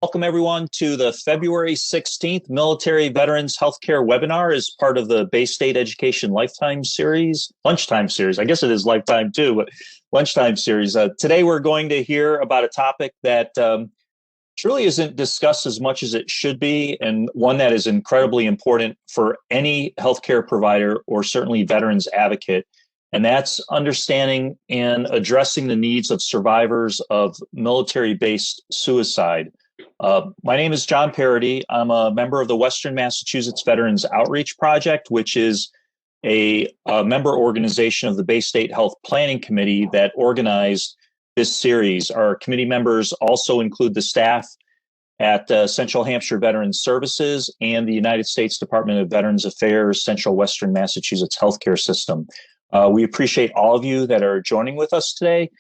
Welcome everyone to the February 16th Military Veterans Healthcare webinar as part of the Bay State Education Lunchtime Series. I guess it is Lifetime too, but Lunchtime Series. Today we're going to hear about a topic that truly isn't discussed as much as it should be, and one that is incredibly important for any healthcare provider or certainly veterans advocate. And that's understanding and addressing the needs of survivors of military-based suicide. My name is John Parody. I'm a member of the Western Massachusetts Veterans Outreach Project, which is a member organization of the Bay State Health Planning Committee that organized this series. Our committee members also include the staff at Central Hampshire Veterans Services and the United States Department of Veterans Affairs Central Western Massachusetts Healthcare System. We appreciate all of you that are joining with us today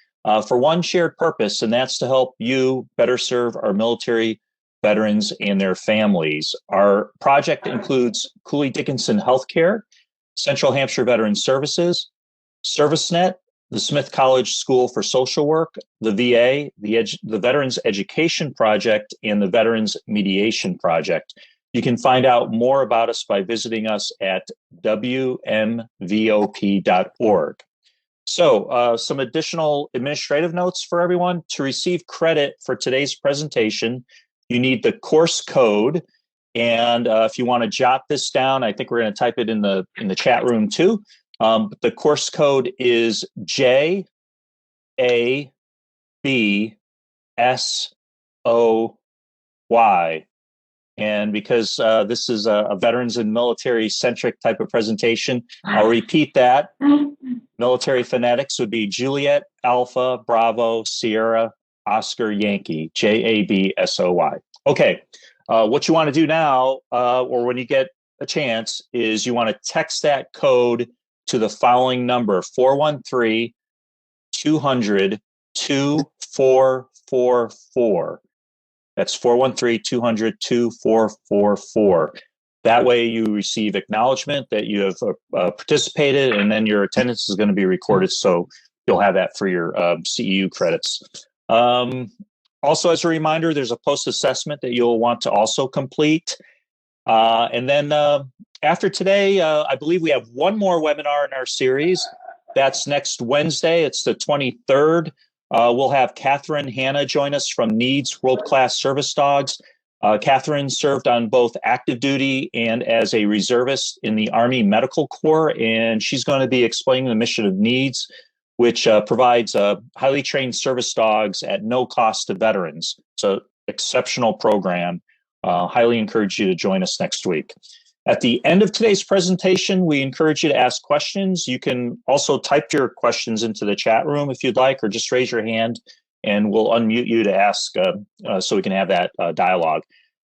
for one shared purpose, and that's to help you better serve our military veterans and their families. Our project includes Cooley Dickinson Healthcare, Central Hampshire Veterans Services, ServiceNet, the Smith College School for Social Work, the VA, the Veterans Education Project, and the Veterans Mediation Project. You can find out more about us by visiting us at wmvop.org. So some additional administrative notes for everyone. To receive credit for today's presentation, you need the course code. And if you want to jot this down, I think we're going to type it in the chat room too. The course code is JABSOY. And because this is a veterans and military centric type of presentation, I'll repeat that. Military phonetics would be Juliet, Alpha, Bravo, Sierra, Oscar, Yankee, JABSOY. Okay, what you want to do now, or when you get a chance, is you want to text that code to the following number, 413-200-2444. That's 413-200-2444. That way you receive acknowledgement that you have participated, and then your attendance is going to be recorded, so you'll have that for your CEU credits. Also, as a reminder, there's a post-assessment that you'll want to also complete. And then after today, I believe we have one more webinar in our series. That's next Wednesday. It's the 23rd. We'll have Catherine Hanna join us from NEEDS World Class Service Dogs. Catherine served on both active duty and as a reservist in the Army Medical Corps, and she's going to be explaining the mission of NEEDS, which provides highly trained service dogs at no cost to veterans. It's an exceptional program. Highly encourage you to join us next week. At the end of today's presentation, we encourage you to ask questions. You can also type your questions into the chat room if you'd like, or just raise your hand and we'll unmute you to ask so we can have that dialogue.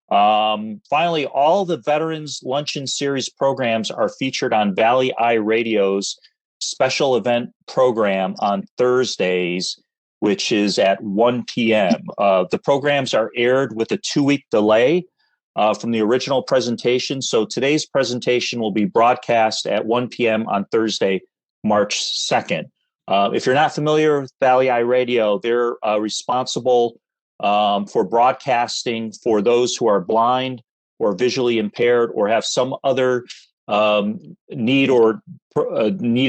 Finally, all the Veterans Luncheon Series programs are featured on Valley Eye Radio's special event program on Thursdays, which is at 1 p.m. The programs are aired with a 2-week delay from the original presentation. So today's presentation will be broadcast at 1 p.m. on Thursday, March 2nd. If you're not familiar with Valley Eye Radio, they're responsible for broadcasting for those who are blind or visually impaired or have some other need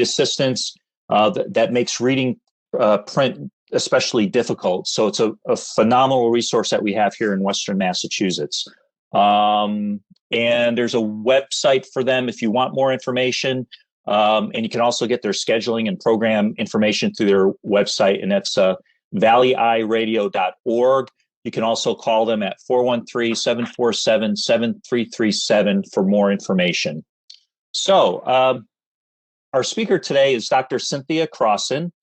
assistance that makes reading print especially difficult. So it's a phenomenal resource that we have here in Western Massachusetts. And there's a website for them if you want more information. And you can also get their scheduling and program information through their website, and that's valleyeyeradio.org. You can also call them at 413-747-7337 for more information. So our speaker today is Dr. Cynthia Crosson.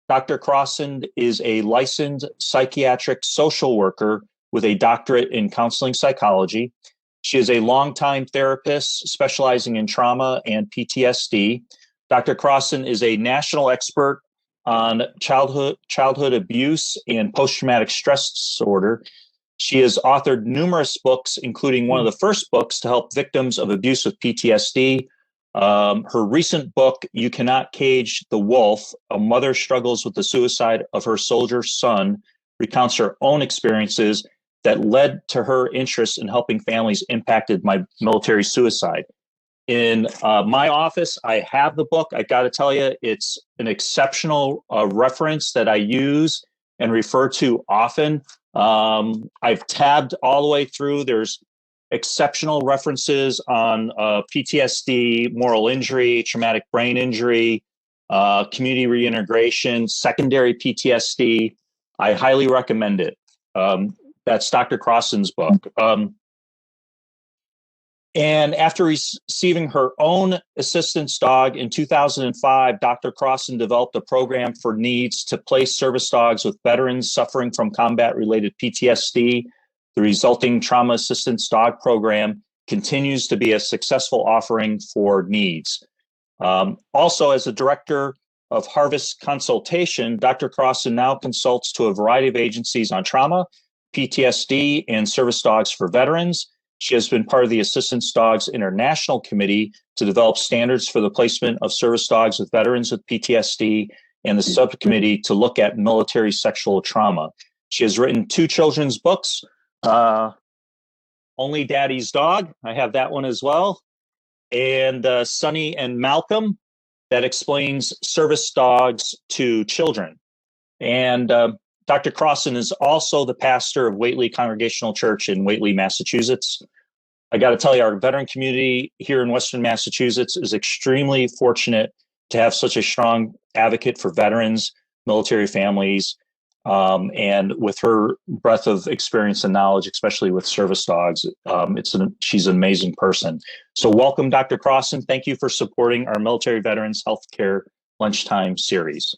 Dr. Crosson is a licensed psychiatric social worker with a doctorate in counseling psychology. She is a longtime therapist specializing in trauma and PTSD. Dr. Crosson is a national expert on childhood abuse and post-traumatic stress disorder. She has authored numerous books, including one of the first books to help victims of abuse with PTSD. Her recent book, You Cannot Cage the Wolf, A Mother Struggles with the Suicide of Her Soldier Son, recounts her own experiences that led to her interest in helping families impacted by military suicide. In my office, I have the book. I got to tell you, it's an exceptional reference that I use and refer to often. I've tabbed all the way through. There's exceptional references on PTSD, moral injury, traumatic brain injury, community reintegration, secondary PTSD. I highly recommend it. That's Dr. Crosson's book. And after receiving her own assistance dog in 2005, Dr. Crosson developed a program for needs to place service dogs with veterans suffering from combat-related PTSD. The resulting trauma assistance dog program continues to be a successful offering for needs. Also, as a director of Harvest Consultation, Dr. Crosson now consults to a variety of agencies on trauma, PTSD, and service dogs for veterans. She has been part of the Assistance Dogs International Committee to develop standards for the placement of service dogs with veterans with PTSD and the subcommittee to look at military sexual trauma. She has written 2 children's books, Only Daddy's Dog, I have that one as well, and Sonny and Malcolm, that explains service dogs to children. And Dr. Crosson is also the pastor of Whately Congregational Church in Whately, Massachusetts. I got to tell you, our veteran community here in Western Massachusetts is extremely fortunate to have such a strong advocate for veterans, military families, and with her breadth of experience and knowledge, especially with service dogs, she's an amazing person. So welcome, Dr. Crosson. Thank you for supporting our Military Veterans Healthcare Lunchtime series.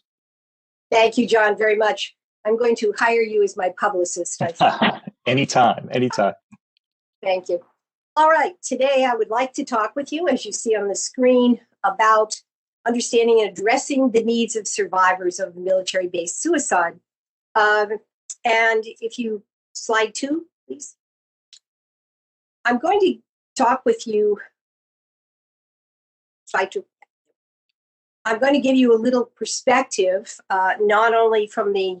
Thank you, John, very much. I'm going to hire you as my publicist. Anytime. Thank you. All right, today I would like to talk with you, as you see on the screen, about understanding and addressing the needs of survivors of military-based suicide. And if you slide 2, please. I'm going to talk with you, slide 2. I'm going to give you a little perspective, not only from a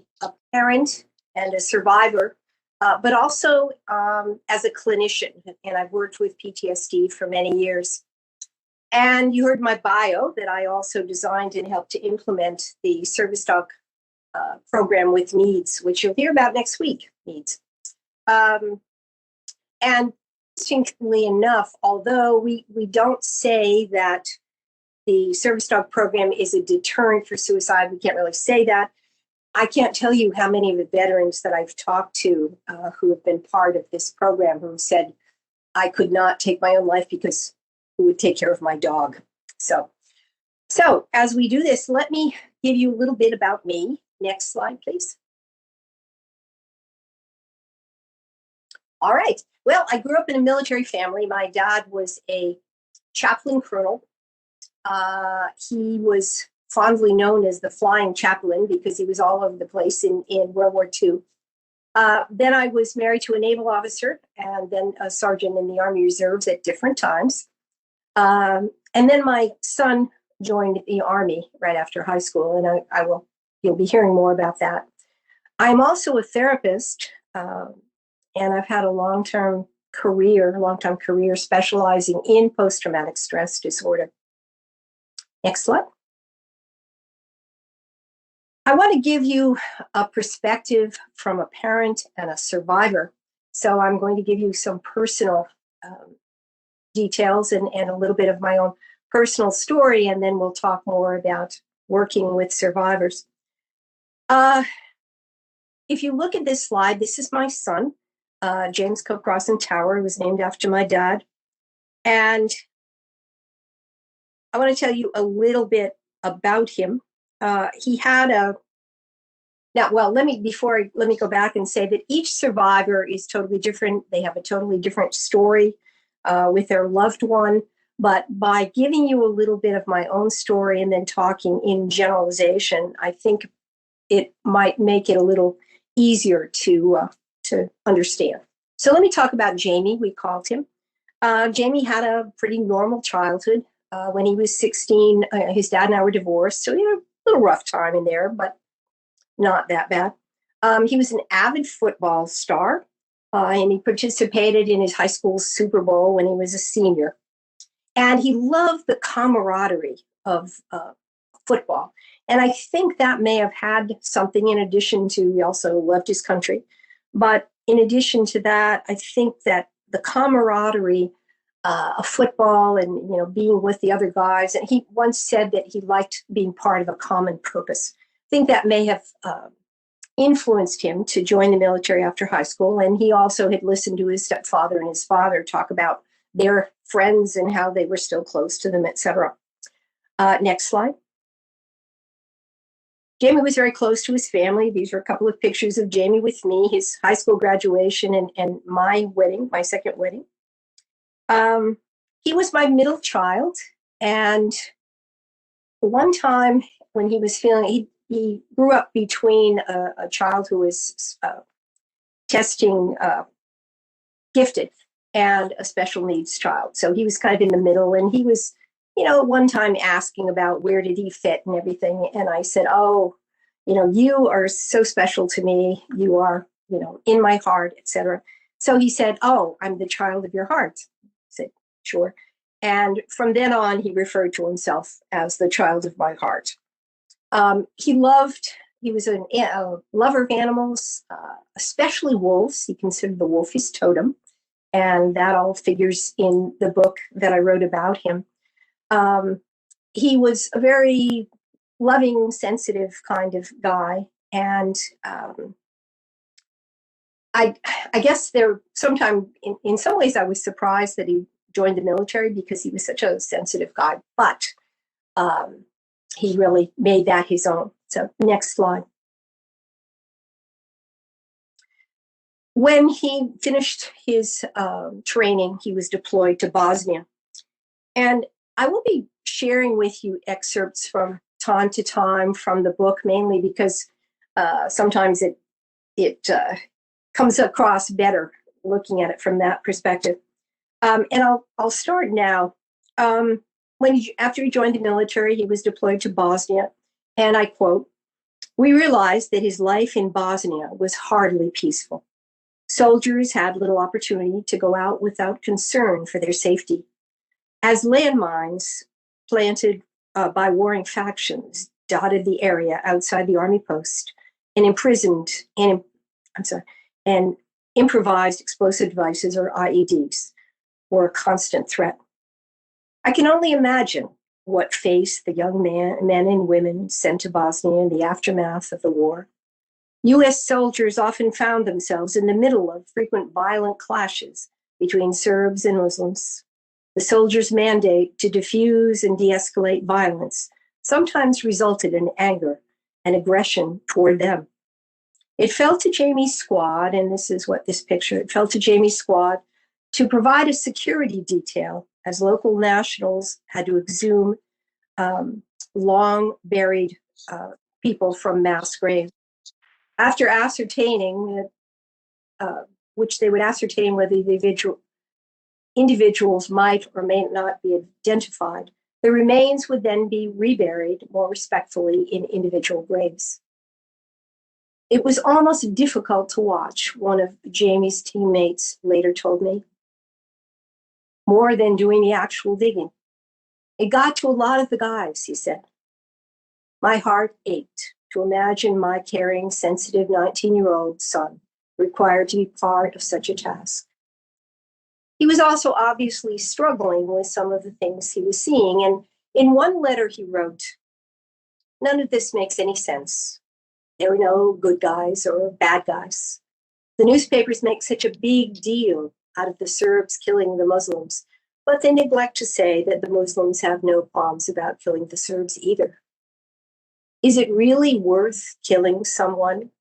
parent and a survivor, but also as a clinician. And I've worked with PTSD for many years. And you heard my bio that I also designed and helped to implement the service dog program with needs, which you'll hear about next week, needs. And interestingly enough, although we don't say that the service dog program is a deterrent for suicide, we can't really say that. I can't tell you how many of the veterans that I've talked to who have been part of this program who said, I could not take my own life because who would take care of my dog? So as we do this, let me give you a little bit about me. Next slide, please. All right. Well, I grew up in a military family. My dad was a chaplain colonel. He was fondly known as the flying chaplain because he was all over the place in World War II. Then I was married to a naval officer and then a sergeant in the Army Reserves at different times. And then my son joined the Army right after high school, and you'll be hearing more about that. I'm also a therapist, and I've had a long-time career specializing in post-traumatic stress disorder. Next slide. I want to give you a perspective from a parent and a survivor. So I'm going to give you some personal details and a little bit of my own personal story, and then we'll talk more about working with survivors. If you look at this slide, this is my son, James Crosson Tower. He was named after my dad. And I want to tell you a little bit about him. He had let me go back and say that each survivor is totally different. They have a totally different story with their loved one. But by giving you a little bit of my own story and then talking in generalization, I think it might make it a little easier to understand. So let me talk about Jamie, we called him. Jamie had a pretty normal childhood. When he was 16, his dad and I were divorced, so he had a little rough time in there, but not that bad. He was an avid football star. and he participated in his high school Super Bowl when he was a senior. And he loved the camaraderie of football. And I think that may have had something in addition to, he also loved his country. But in addition to that, I think that the camaraderie of football and, you know, being with the other guys, and he once said that he liked being part of a common purpose. I think that may have influenced him to join the military after high school. And he also had listened to his stepfather and his father talk about their friends and how they were still close to them, etc. Next slide. Jamie was very close to his family. These are a couple of pictures of Jamie with me, his high school graduation, and my wedding, my second wedding. He was my middle child. And one time when he was feeling, he grew up between a child who was testing gifted and a special needs child. So he was kind of in the middle, and he was, you know, one time asking about where did he fit and everything. And I said, oh, you know, you are so special to me. You are, you know, in my heart, etc. So he said, oh, I'm the child of your heart. I said, sure. And from then on, he referred to himself as the child of my heart. He was a lover of animals, especially wolves. He considered the wolf his totem. And that all figures in the book that I wrote about him. He was a very loving, sensitive kind of guy. And I guess sometime in some ways I was surprised that he joined the military because he was such a sensitive guy. But he really made that his own. So next slide. When he finished his training, he was deployed to Bosnia. And I will be sharing with you excerpts from time to time from the book, mainly because sometimes it comes across better looking at it from that perspective. And I'll start now. After he joined the military, he was deployed to Bosnia. And I quote, "We realized that his life in Bosnia was hardly peaceful. Soldiers had little opportunity to go out without concern for their safety. As landmines planted by warring factions dotted the area outside the army post, and improvised explosive devices, or IEDs, were a constant threat. I can only imagine what faced the young men and women sent to Bosnia in the aftermath of the war. U.S. soldiers often found themselves in the middle of frequent violent clashes between Serbs and Muslims. The soldiers' mandate to diffuse and de-escalate violence sometimes resulted in anger and aggression toward them. It fell to Jamie's squad, and this is what this picture, it fell to Jamie's squad to provide a security detail as local nationals had to exhume long buried people from mass graves. After ascertaining, which they would ascertain whether the individuals might or may not be identified, the remains would then be reburied more respectfully in individual graves. It was almost difficult to watch, one of Jamie's teammates later told me, more than doing the actual digging. It got to a lot of the guys, he said. My heart ached to imagine my caring, sensitive 19-year-old son required to be part of such a task. He was also obviously struggling with some of the things he was seeing. And in one letter he wrote, "None of this makes any sense. There were no good guys or bad guys. The newspapers make such a big deal out of the Serbs killing the Muslims, but they neglect to say that the Muslims have no qualms about killing the Serbs either. Is it really worth killing someone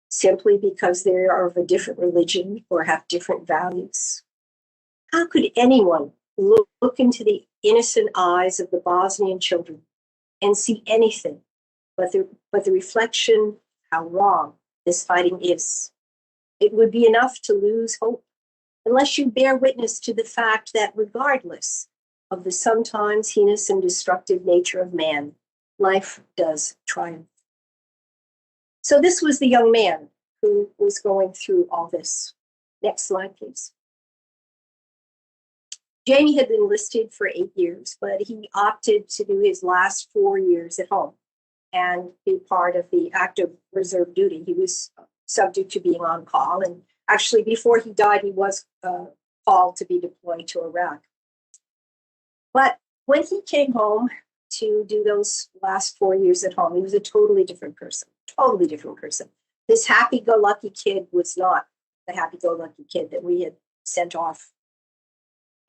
simply because they are of a different religion or have different values? How could anyone look into the innocent eyes of the Bosnian children and see anything but the reflection of how wrong this fighting is? It would be enough to lose hope unless you bear witness to the fact that regardless of the sometimes heinous and destructive nature of man, life does triumph." So this was the young man who was going through all this. Next slide, please. Jamie had been enlisted for 8 years, but he opted to do his last 4 years at home and be part of the active reserve duty. He was subject to being on call. And actually, before he died, he was called to be deployed to Iraq. But when he came home to do those last 4 years at home, he was a totally different person, totally different person. This happy-go-lucky kid was not the happy-go-lucky kid that we had sent off.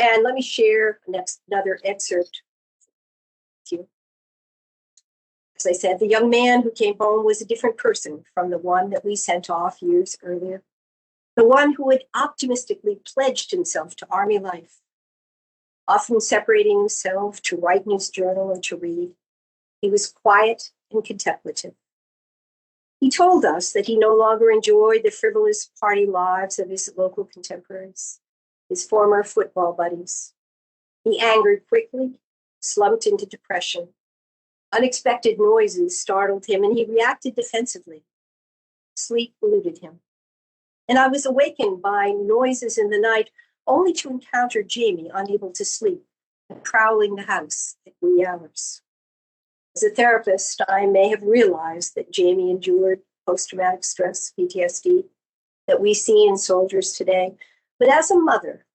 And let me share another excerpt with you. As I said, the young man who came home was a different person from the one that we sent off years earlier. The one who had optimistically pledged himself to Army life, often separating himself to write in his journal or to read. He was quiet and contemplative. He told us that he no longer enjoyed the frivolous party lives of his local contemporaries, his former football buddies. He angered quickly, slumped into depression. Unexpected noises startled him, and he reacted defensively. Sleep eluded him. And I was awakened by noises in the night, only to encounter Jamie unable to sleep, prowling the house at wee hours. As a therapist, I may have realized that Jamie endured post-traumatic stress, PTSD, that we see in soldiers today. But as a mother,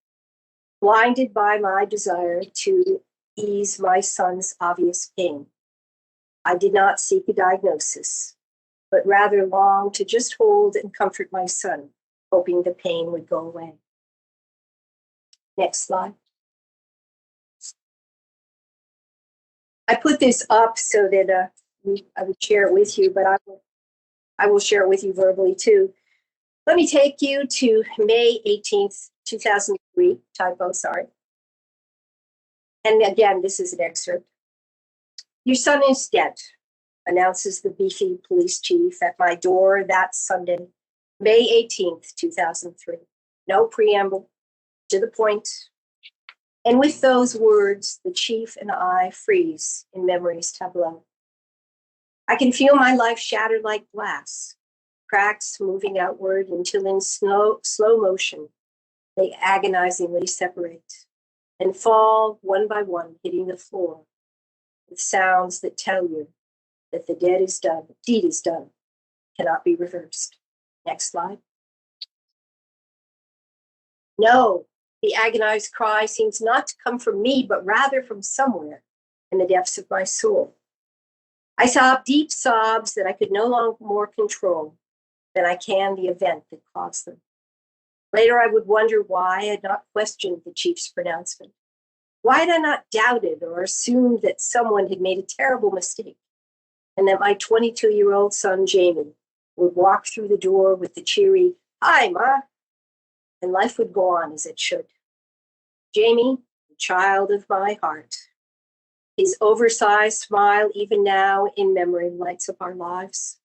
blinded by my desire to ease my son's obvious pain, I did not seek a diagnosis, but rather longed to just hold and comfort my son, hoping the pain would go away. Next slide. I put this up so that I would share it with you, but I will share it with you verbally too. Let me take you to May 18th, 2003, typo, sorry. And again, this is an excerpt. Your son is dead, announces the beefy police chief at my door that Sunday, May 18th, 2003. No preamble, to the point. And with those words, the chief and I freeze in memory's tableau. I can feel my life shattered like glass, cracks moving outward until in slow motion, they agonizingly separate and fall one by one, hitting the floor with sounds that tell you that the deed is done, cannot be reversed. Next slide. No, the agonized cry seems not to come from me, but rather from somewhere in the depths of my soul. I sob deep sobs that I could no longer more control than I can the event that caused them. Later, I would wonder why I had not questioned the chief's pronouncement. Why had I not doubted or assumed that someone had made a terrible mistake and that my 22-year-old son, Jamie, would walk through the door with the cheery, "Hi, Ma," and life would go on as it should. Jamie, the child of my heart, his oversized smile, even now in memory, lights up our lives.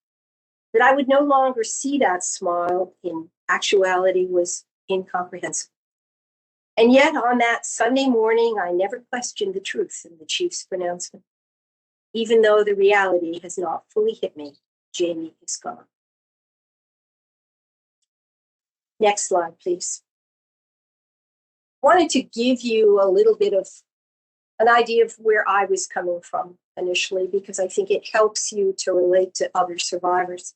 That I would no longer see that smile in actuality was incomprehensible. And yet, on that Sunday morning, I never questioned the truth in the chief's pronouncement. Even though the reality has not fully hit me, Jamie is gone. Next slide, please. I wanted to give you a little bit of an idea of where I was coming from initially, because I think it helps you to relate to other survivors.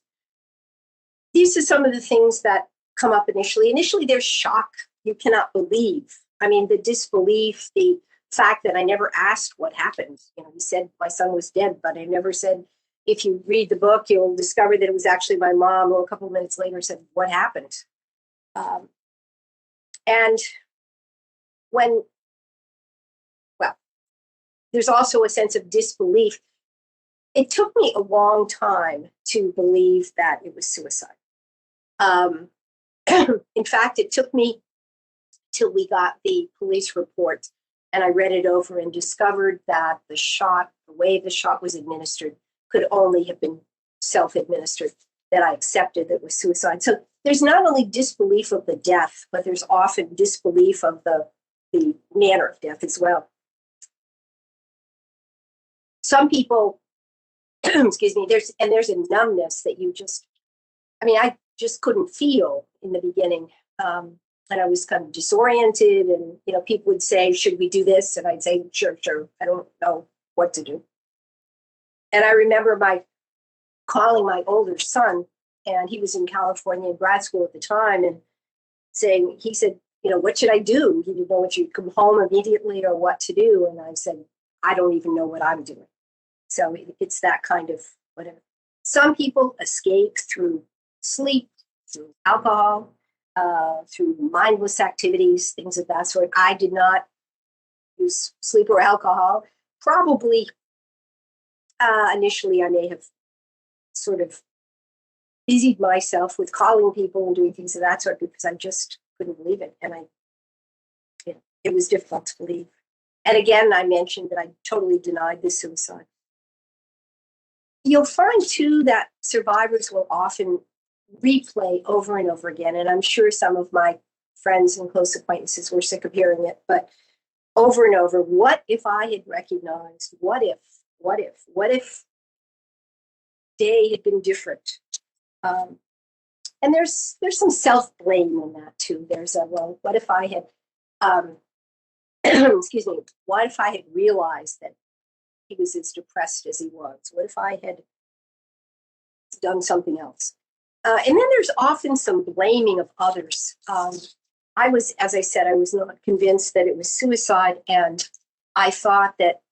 These are some of the things that come up initially. Initially, there's shock. You cannot believe. I mean, the disbelief, the fact that I never asked what happened. You know, he said my son was dead, but I never said, if you read the book, you'll discover that it was actually my mom who a couple of minutes later said, what happened? And there's also a sense of disbelief. It took me a long time to believe that it was suicide. In fact, it took me till we got the police report and I read it over and discovered that the way the shot was administered could only have been self-administered, that I accepted that it was suicide. So there's not only disbelief of the death, but there's often disbelief of the manner of death as well. Some people, excuse me, there's a numbness that I just couldn't feel in the beginning. and I was kind of disoriented. And, you know, people would say, should we do this? And I'd say, sure, sure. I don't know what to do. And I remember calling my older son, and he was in California in grad school at the time, and he said, you know, what should I do? He didn't know what you'd come home immediately or what to do. And I said, I don't even know what I'm doing. So it's that kind of whatever. Some people escape through sleep, through alcohol, through mindless activities, things of that sort. I did not use sleep or alcohol. Probably initially I may have sort of busied myself with calling people and doing things of that sort because I just couldn't believe it. And it was difficult to believe. And again, I mentioned that I totally denied the suicide. You'll find too that survivors will often replay over and over again. And I'm sure some of my friends and close acquaintances were sick of hearing it, but over and over, what if I had recognized, what if day had been different? And there's some self-blame in that too. There's well, what if I had, excuse me, what if I had realized that he was as depressed as he was? What if I had done something else? And then there's often some blaming of others. I was, as I said, I was not convinced that it was suicide, and I thought that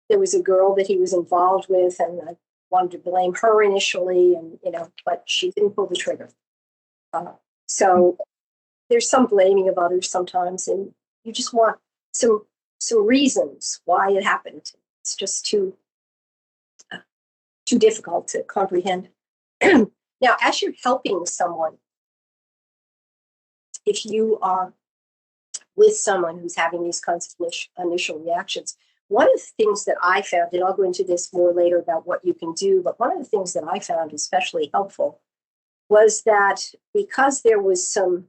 there was a girl that he was involved with, and I wanted to blame her initially, and but she didn't pull the trigger. So there's some blaming of others sometimes, and you just want some reasons why it happened. It's just too difficult to comprehend. Now, as you're helping someone, if you are with someone who's having these kinds of initial reactions, one of the things that I found, and I'll go into this more later about what you can do, but one of the things that I found especially helpful was that because there was some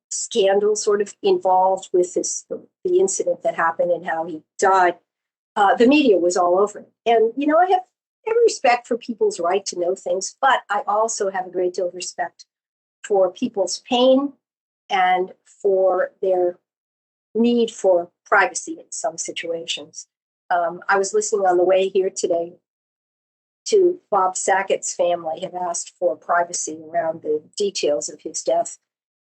scandal sort of involved with the incident that happened and how he died, the media was all over it. And, I have every respect for people's right to know things, but I also have a great deal of respect for people's pain and for their need for privacy in some situations. I was listening on the way here today to Bob Sackett's family had asked for privacy around the details of his death.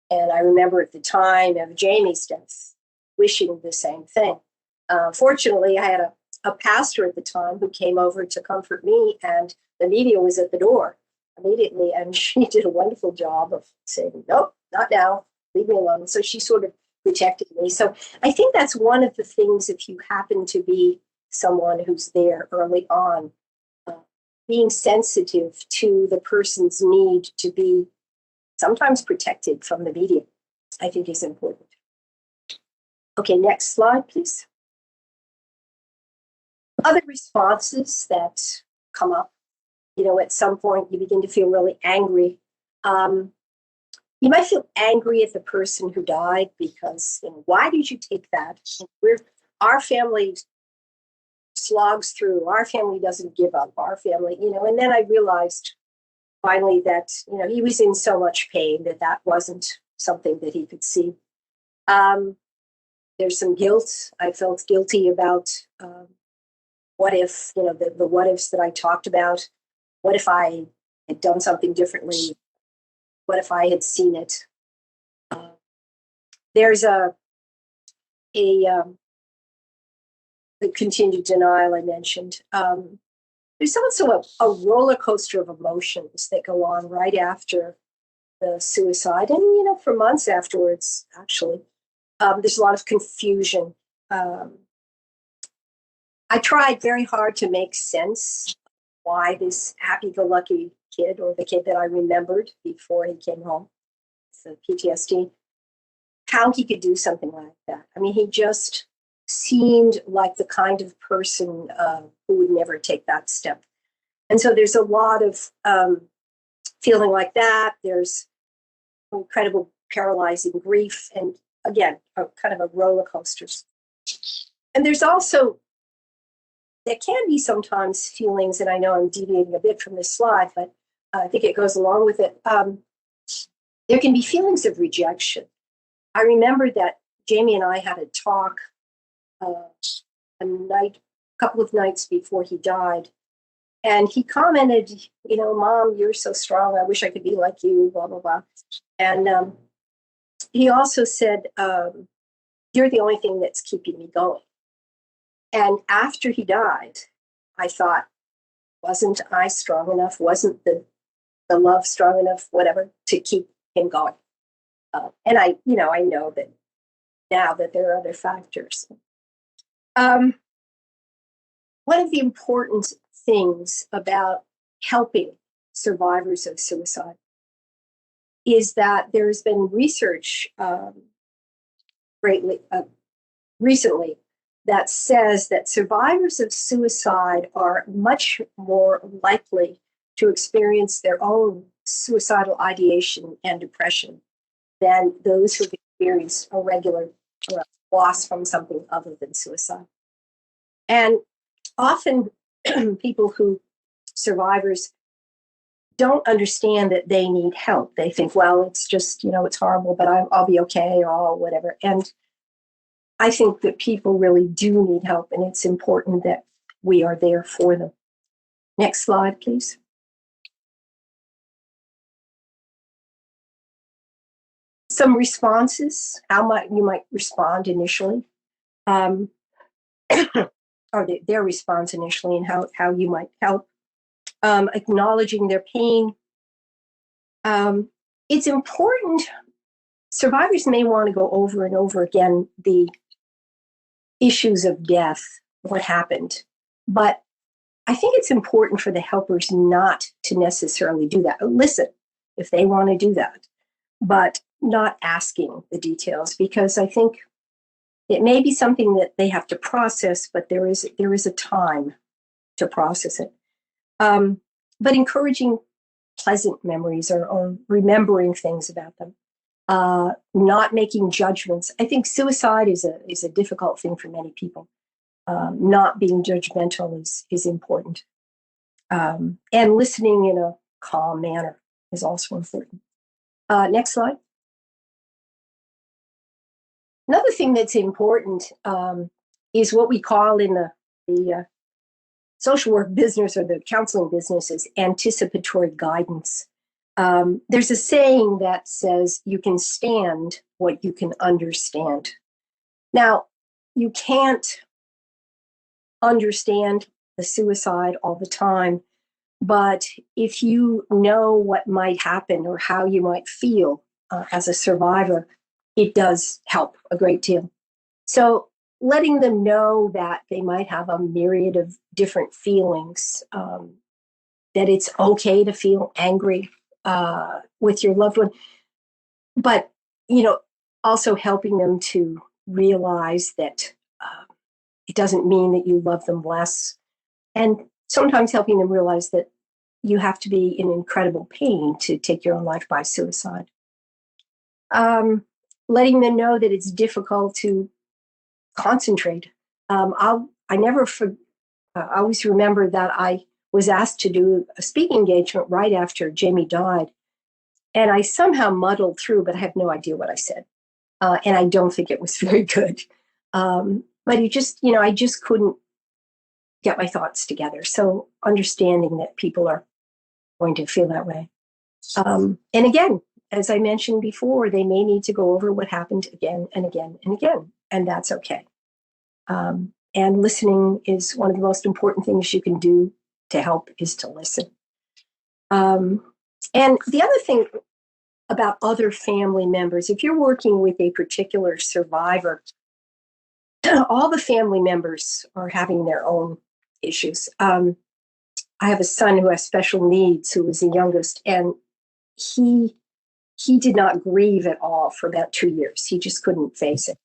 And I remember at the time of Jamie's death, wishing the same thing. Fortunately, I had a pastor at the time who came over to comfort me, and the media was at the door immediately. And she did a wonderful job of saying, nope, not now, leave me alone. So she sort of protected me. So I think that's one of the things, if you happen to be someone who's there early on, being sensitive to the person's need to be sometimes protected from the media, I think is important. Okay, next slide, please. Other responses that come up, at some point you begin to feel really angry. You might feel angry at the person who died because, why did you take that? Our family slogs through. Our family doesn't give up. Our family, and then I realized finally that, he was in so much pain that wasn't something that he could see. There's some guilt. I felt guilty about what if, the what ifs that I talked about. What if I had done something differently? What if I had seen it? There's the continued denial I mentioned. There's also a roller coaster of emotions that go on right after the suicide, and for months afterwards. Actually, there's a lot of confusion. I tried very hard to make sense why this happy-go-lucky kid, or the kid that I remembered before he came home, the PTSD, how he could do something like that. I mean, he just seemed like the kind of person who would never take that step. And so there's a lot of feeling like that. There's incredible paralyzing grief, and again, a kind of a roller coaster. And there's also, there can be sometimes feelings, and I know I'm deviating a bit from this slide, but I think it goes along with it. There can be feelings of rejection. I remember that Jamie and I had a talk a couple of nights before he died. And he commented, Mom, you're so strong. I wish I could be like you, blah, blah, blah. And he also said, you're the only thing that's keeping me going. And after he died, I thought, wasn't I strong enough? Wasn't the love strong enough, whatever, to keep him going? And I know that now that there are other factors. One of the important things about helping survivors of suicide is that there's been research recently that says that survivors of suicide are much more likely to experience their own suicidal ideation and depression than those who've experienced a regular loss from something other than suicide. And often survivors don't understand that they need help. They think, well, it's just, it's horrible, but I'll be okay, or whatever. And I think that people really do need help, and it's important that we are there for them. Next slide, please. Some responses, you might respond initially, or their response initially, and how you might help. Acknowledging their pain. It's important. Survivors may want to go over and over again the issues of death, what happened, but I think it's important for the helpers not to necessarily do that. Listen, if they want to do that, but not asking the details, because I think it may be something that they have to process, but there is a time to process it. But encouraging pleasant memories or remembering things about them, not making judgments. I think suicide is a difficult thing for many people. Not being judgmental is important. And listening in a calm manner is also important. Next slide. Another thing that's important is what we call in the social work business or the counseling business is anticipatory guidance. There's a saying that says you can stand what you can understand. Now, you can't understand the suicide all the time, but if you know what might happen or how you might feel as a survivor, it does help a great deal. So letting them know that they might have a myriad of different feelings, that it's okay to feel angry with your loved one, but, also helping them to realize that it doesn't mean that you love them less. And sometimes helping them realize that you have to be in incredible pain to take your own life by suicide. Letting them know that it's difficult to concentrate. I always remember that I was asked to do a speaking engagement right after Jamie died. And I somehow muddled through, but I have no idea what I said. And I don't think it was very good. But I just couldn't get my thoughts together. So understanding that people are going to feel that way. And again, as I mentioned before, they may need to go over what happened again and again and again, and that's okay. And listening is one of the most important things you can do to help is to listen. And the other thing about other family members, if you're working with a particular survivor, all the family members are having their own issues. I have a son who has special needs, who was the youngest, and he did not grieve at all for about 2 years. He just couldn't face it.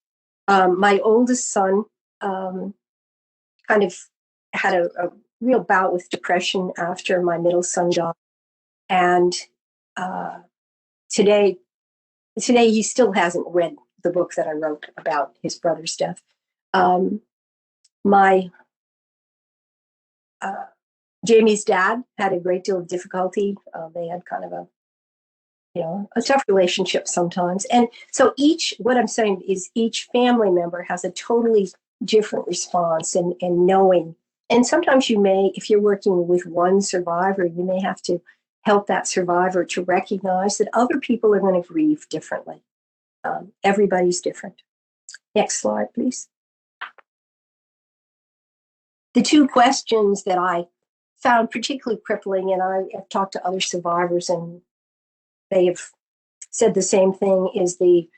My oldest son kind of had a real bout with depression after my middle son died. And today he still hasn't read the book that I wrote about his brother's death. My Jamie's dad had a great deal of difficulty. They had kind of a tough relationship sometimes. And so what I'm saying is each family member has a totally different response and knowing. And sometimes you may, if you're working with one survivor, you may have to help that survivor to recognize that other people are going to grieve differently. Everybody's different. Next slide, please. The two questions that I found particularly crippling, and I have talked to other survivors and they have said the same thing, is the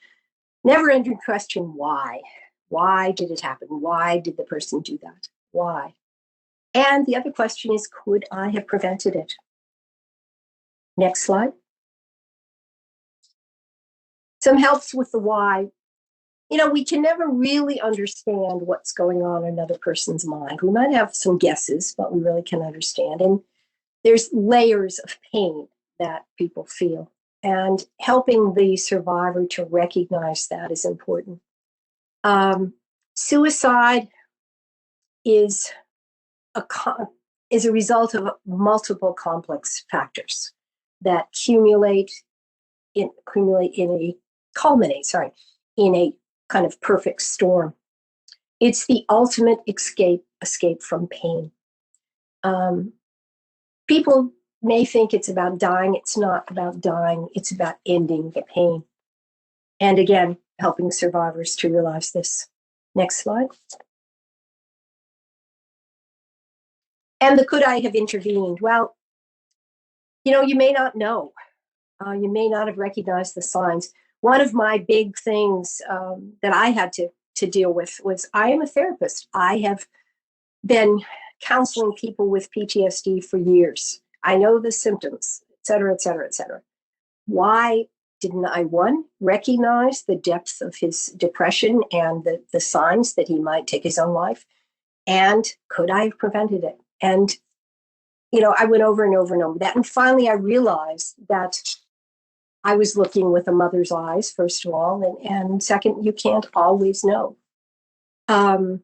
never-ending question, why? Why did it happen? Why did the person do that? Why? And the other question is, could I have prevented it? Next slide. Some helps with the why. We can never really understand what's going on in another person's mind. We might have some guesses, but we really can understand. And there's layers of pain that people feel. And helping the survivor to recognize that is important. Suicide is a result of multiple complex factors that culminate in a kind of perfect storm. It's the ultimate escape from pain. People may think it's about dying. It's not about dying. It's about ending the pain. And again, helping survivors to realize this. Next slide. And the could I have intervened? Well, you may not know. You may not have recognized the signs. One of my big things that I had to deal with was I am a therapist. I have been counseling people with PTSD for years. I know the symptoms, et cetera, et cetera, et cetera. Why didn't I, one, recognize the depth of his depression and the signs that he might take his own life? And could I have prevented it? And, I went over and over and over that. And finally, I realized that I was looking with a mother's eyes, first of all. And second, you can't always know. So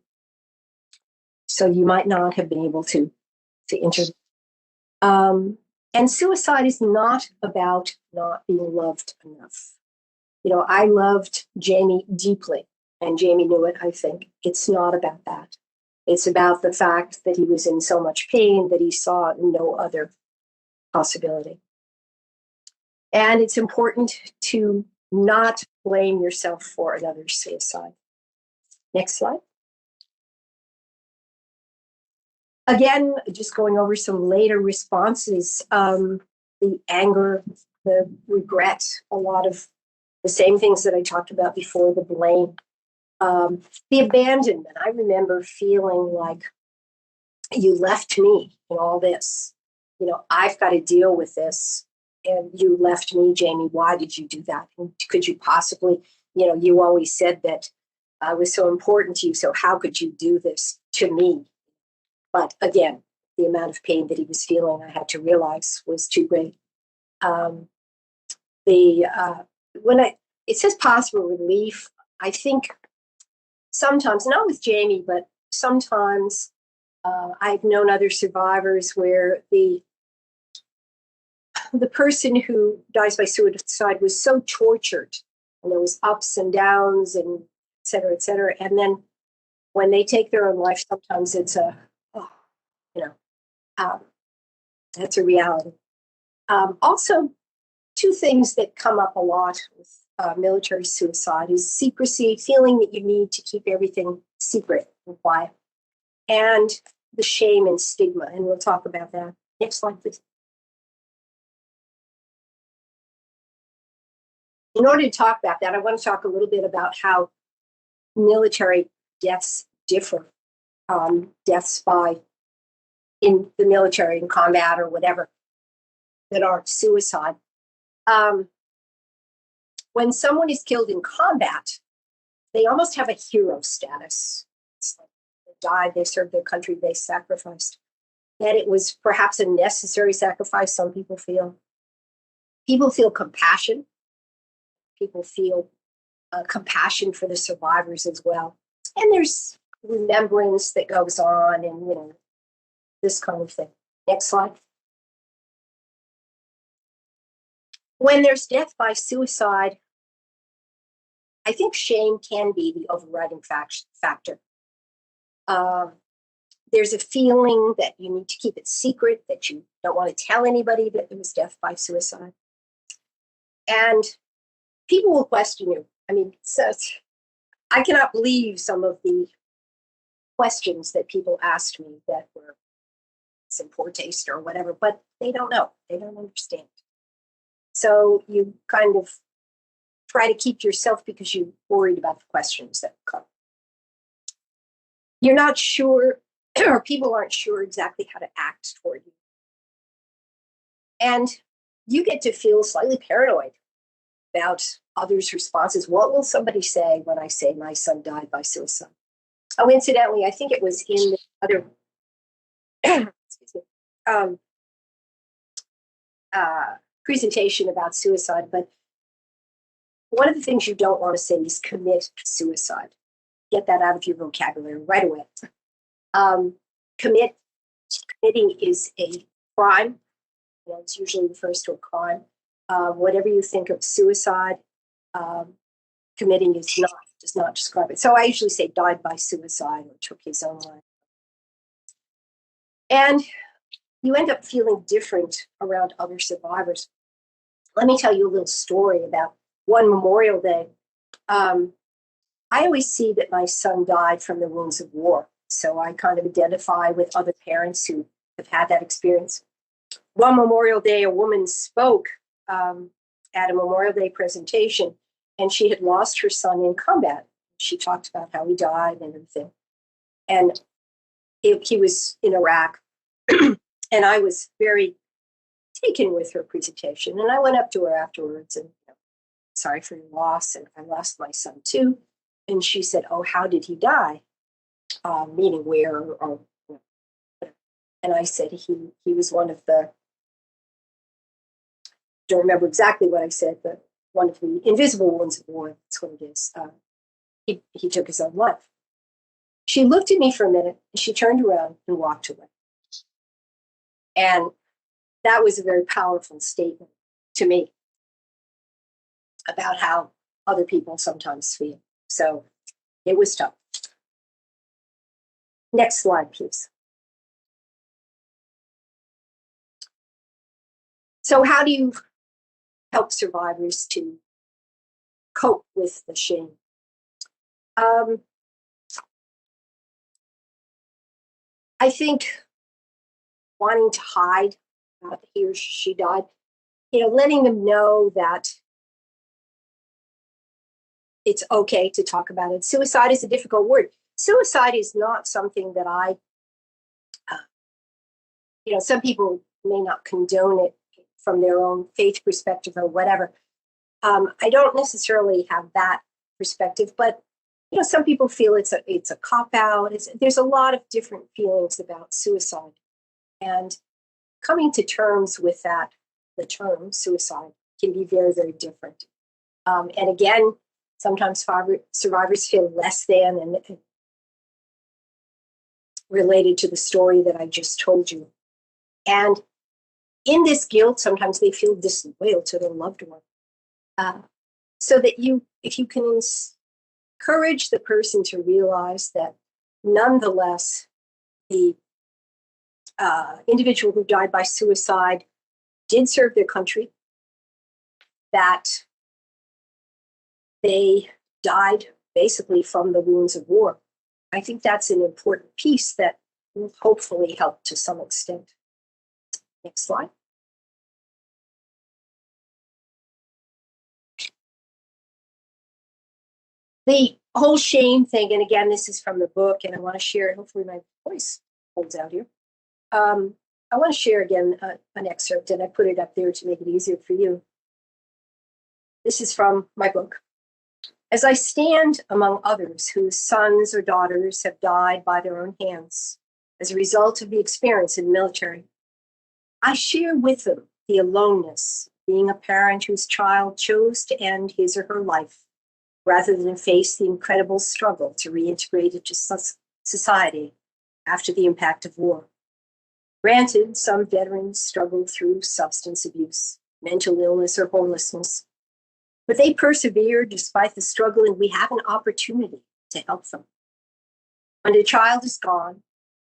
you might not have been able to intervene. And suicide is not about not being loved enough. I loved Jamie deeply, and Jamie knew it, I think. It's not about that. It's about the fact that he was in so much pain that he saw no other possibility. And it's important to not blame yourself for another's suicide. Next slide. Again, just going over some later responses, the anger, the regret, a lot of the same things that I talked about before, the blame, the abandonment. I remember feeling like you left me in all this. I've got to deal with this. And you left me, Jamie. Why did you do that? And could you possibly, you always said that I was so important to you. So how could you do this to me? But again, the amount of pain that he was feeling, I had to realize was too great. It says possible relief, I think sometimes, not with Jamie, but sometimes I've known other survivors where the person who dies by suicide was so tortured, and there was ups and downs and et cetera, et cetera. And then when they take their own life, sometimes it's that's a reality. Also, two things that come up a lot with military suicide is secrecy, feeling that you need to keep everything secret and quiet, and the shame and stigma. And we'll talk about that. Next slide, please. In order to talk about that, I want to talk a little bit about how military deaths differ. Deaths in the military, in combat or whatever, that aren't suicide. When someone is killed in combat, they almost have a hero status. It's like they died, they served their country, they sacrificed. And it was perhaps a necessary sacrifice, some people feel. People feel compassion. People feel compassion for the survivors as well. And there's remembrance that goes on and, this kind of thing. Next slide. When there's death by suicide, I think shame can be the overriding factor. There's a feeling that you need to keep it secret, that you don't want to tell anybody that there was death by suicide. And people will question you. I mean, I cannot believe some of the questions that people asked me that were in poor taste or whatever, but they don't know. They don't understand. So you kind of try to keep yourself because you're worried about the questions that come. You're not sure, or people aren't sure exactly how to act toward you. And you get to feel slightly paranoid about others' responses. What will somebody say when I say my son died by suicide? Oh, incidentally, I think it was in the other excuse me, presentation about suicide, but one of the things you don't want to say is commit suicide. Get that out of your vocabulary right away. Committing is a crime. You know, it's usually refers to a crime. Whatever you think of suicide, committing does not describe it. So I usually say died by suicide or took his own life. And you end up feeling different around other survivors. Let me tell you a little story about one Memorial Day. I always see that my son died from the wounds of war. So I kind of identify with other parents who have had that experience. One Memorial Day, a woman spoke at a Memorial Day presentation, and she had lost her son in combat. She talked about how he died and everything. And he was in Iraq. And I was very taken with her presentation. And I went up to her afterwards and, sorry for your loss. And I lost my son too. And she said, oh, how did he die? Meaning where or and I said, he was one of the, don't remember exactly what I said, but one of the invisible wounds of war. That's what it is. He took his own life. She looked at me for a minute, and she turned around and walked away. And that was a very powerful statement to me about how other people sometimes feel. So it was tough. Next slide, please. So how do you help survivors to cope with the shame? I think wanting to hide he or she died, letting them know that it's okay to talk about it. Suicide is a difficult word. Suicide is not something that some people may not condone it from their own faith perspective or whatever. I don't necessarily have that perspective, but some people feel it's a cop-out. There's a lot of different feelings about suicide, and coming to terms with that, the term suicide, can be very, very different. And again, sometimes survivors feel less than and related to the story that I just told you. And in this guilt, sometimes they feel disloyal to their loved one. So that if you can encourage the person to realize that nonetheless, the individual who died by suicide did serve their country, that they died basically from the wounds of war. I think that's an important piece that will hopefully help to some extent. Next slide. The whole shame thing, and again, this is from the book, and I want to share it. Hopefully my voice holds out here. I want to share again an excerpt, and I put it up there to make it easier for you. This is from my book. As I stand among others whose sons or daughters have died by their own hands as a result of the experience in the military, I share with them the aloneness of being a parent whose child chose to end his or her life rather than face the incredible struggle to reintegrate into society after the impact of war. Granted, some veterans struggle through substance abuse, mental illness, or homelessness, but they persevere despite the struggle, and we have an opportunity to help them. When a child is gone,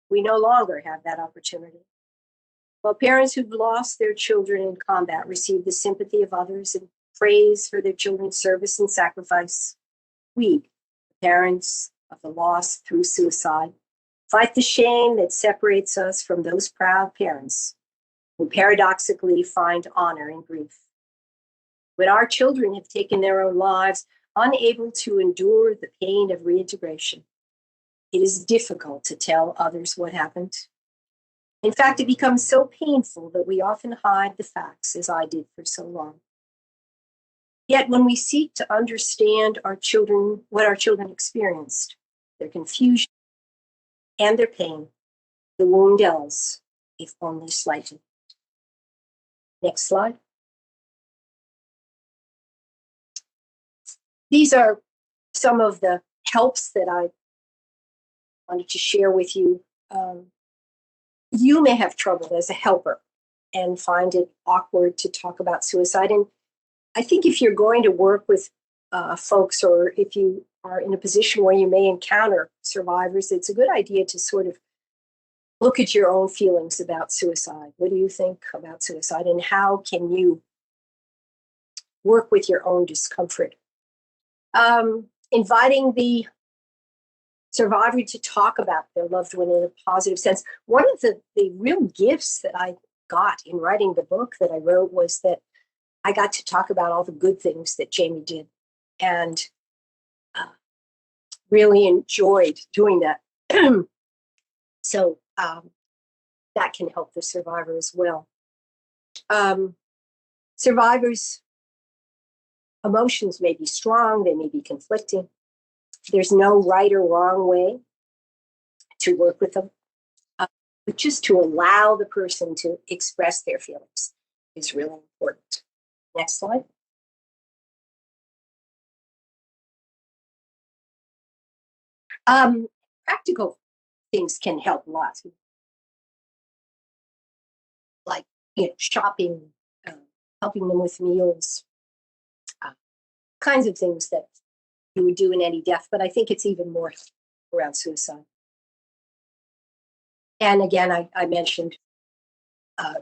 we no longer have that opportunity. While parents who've lost their children in combat receive the sympathy of others and praise for their children's service and sacrifice, we, the parents of the lost through suicide, fight the shame that separates us from those proud parents who paradoxically find honor in grief. When our children have taken their own lives, unable to endure the pain of reintegration, it is difficult to tell others what happened. In fact, it becomes so painful that we often hide the facts, as I did for so long. Yet when we seek to understand our children, what our children experienced, their confusion and their pain, the wound dulls, if only slightly. Next slide. These are some of the helps that I wanted to share with you. You may have trouble as a helper and find it awkward to talk about suicide. And I think if you're going to work with folks, or if you are in a position where you may encounter survivors, it's a good idea to sort of look at your own feelings about suicide. What do you think about suicide, and how can you work with your own discomfort? Inviting the survivor to talk about their loved one in a positive sense. One of the real gifts that I got in writing the book that I wrote was that I got to talk about all the good things that Jamie did, and really enjoyed doing that. So that can help the survivor as well. Survivors' emotions may be strong, they may be conflicting. There's no right or wrong way to work with them, but just to allow the person to express their feelings is really important. Next slide. Practical things can help a lot, like shopping, helping them with meals, kinds of things that you would do in any death, but I think it's even more around suicide. And again, I mentioned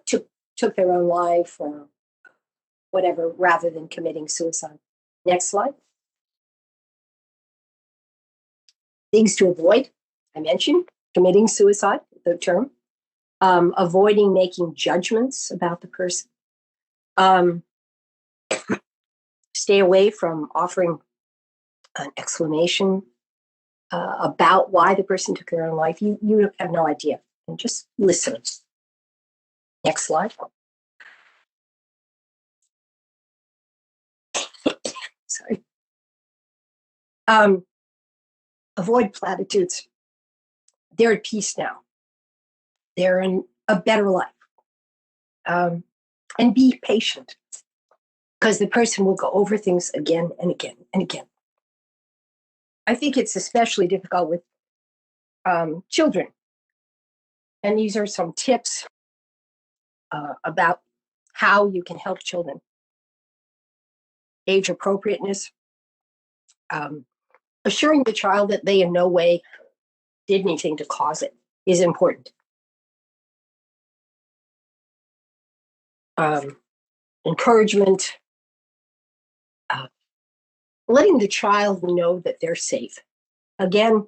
took their own life or whatever, rather than committing suicide. Next slide. Things to avoid. I mentioned committing suicide, the term. Avoiding making judgments about the person. Stay away from offering an explanation about why the person took their own life. You have no idea, and just listen. Next slide. Sorry. Avoid platitudes. They're at peace now. They're in a better life. And be patient, because the person will go over things again and again and again. I think it's especially difficult with children. And these are some tips about how you can help children. Age appropriateness. Assuring the child that they in no way did anything to cause it is important. Encouragement. Letting the child know that they're safe. Again,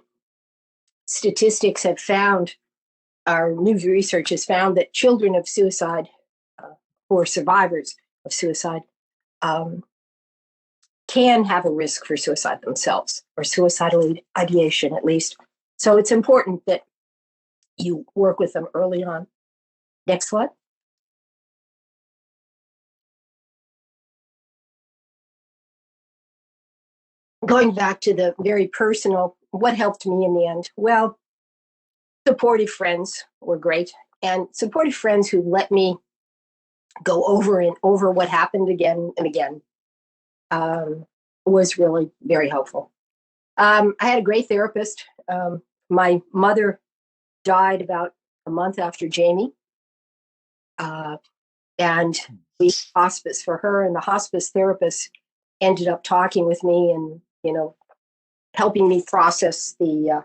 statistics have found, our new research has found that children of suicide, or survivors of suicide, can have a risk for suicide themselves, or suicidal ideation at least. So it's important that you work with them early on. Next slide. Going back to the very personal, what helped me in the end? Well, supportive friends were great, and supportive friends who let me go over and over what happened again and again was really very helpful. I had a great therapist. My mother died about a month after Jamie, And we hospice for her, and the hospice therapist ended up talking with me and, helping me process the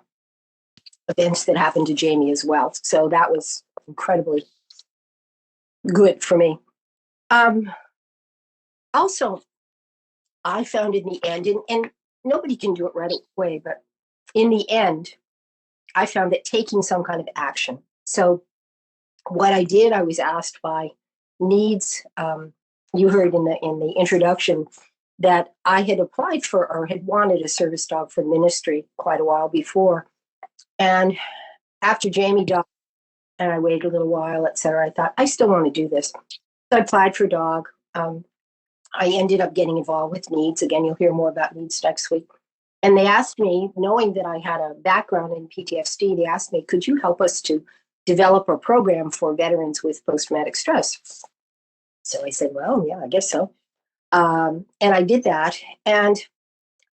events that happened to Jamie as well. So that was incredibly good for me. Also, I found in the end, and nobody can do it right away, but in the end, I found that taking some kind of action. So what I did, I was asked by Needs. You heard in the introduction that I had applied for or had wanted a service dog for ministry quite a while before. And after Jamie died, and I waited a little while, et cetera, I thought, I still want to do this. So I applied for a dog. I ended up getting involved with Needs. Again, you'll hear more about Needs next week. And they asked me, knowing that I had a background in PTSD, they asked me, could you help us to develop a program for veterans with post-traumatic stress? So I said, well, yeah, I guess so. And I did that. And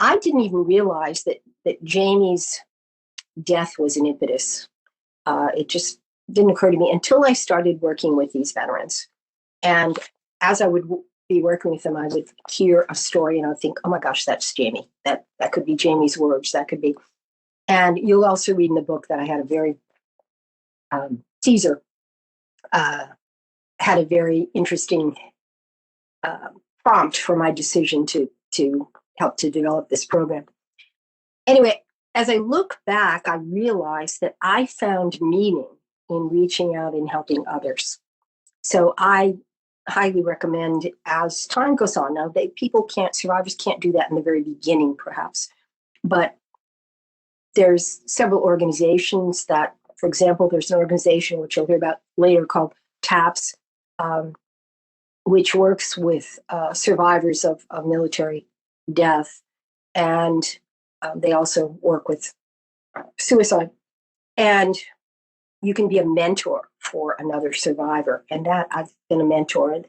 I didn't even realize that Jamie's death was an impetus. It just didn't occur to me until I started working with these veterans. And as I would be working with them, I would hear a story and I'd think, oh my gosh, that's Jamie. That could be Jamie's words. That could be. And you'll also read in the book that I had a very Caesar had a very interesting prompt for my decision to help to develop this program. Anyway, as I look back, I realized that I found meaning in reaching out and helping others. So I highly recommend, as time goes on, now survivors can't do that in the very beginning, perhaps, but there's several organizations that, for example, there's an organization which you'll hear about later called TAPS, which works with survivors of military death, and they also work with suicide. And you can be a mentor for another survivor, and that I've been a mentor, and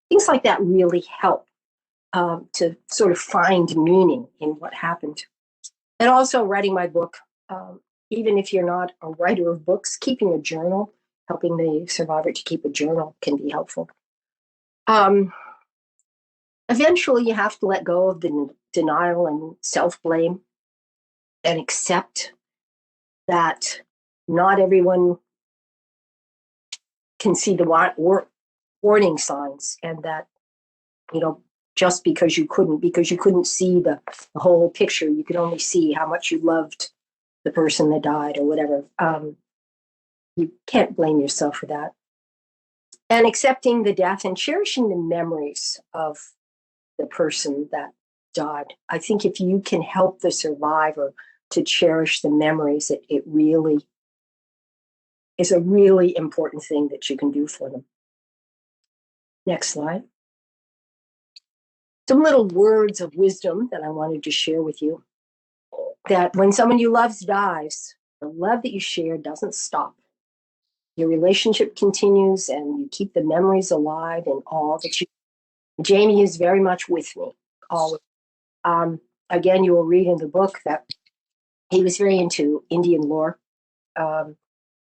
things like that really help to sort of find meaning in what happened. And also writing my book, even if you're not a writer of books, keeping a journal, helping the survivor to keep a journal can be helpful. Eventually, you have to let go of the denial and self-blame and accept that not everyone can see the warning signs, and that, just because you couldn't see the whole picture, you could only see how much you loved the person that died or whatever. You can't blame yourself for that. And accepting the death and cherishing the memories of the person that died. I think if you can help the survivor to cherish the memories, it really is a really important thing that you can do for them. Next slide. Some little words of wisdom that I wanted to share with you. That when someone you love dies, the love that you share doesn't stop. Your relationship continues, and you keep the memories alive and all that you. Jamie is very much with me, always. Again, you will read in the book that he was very into Indian lore,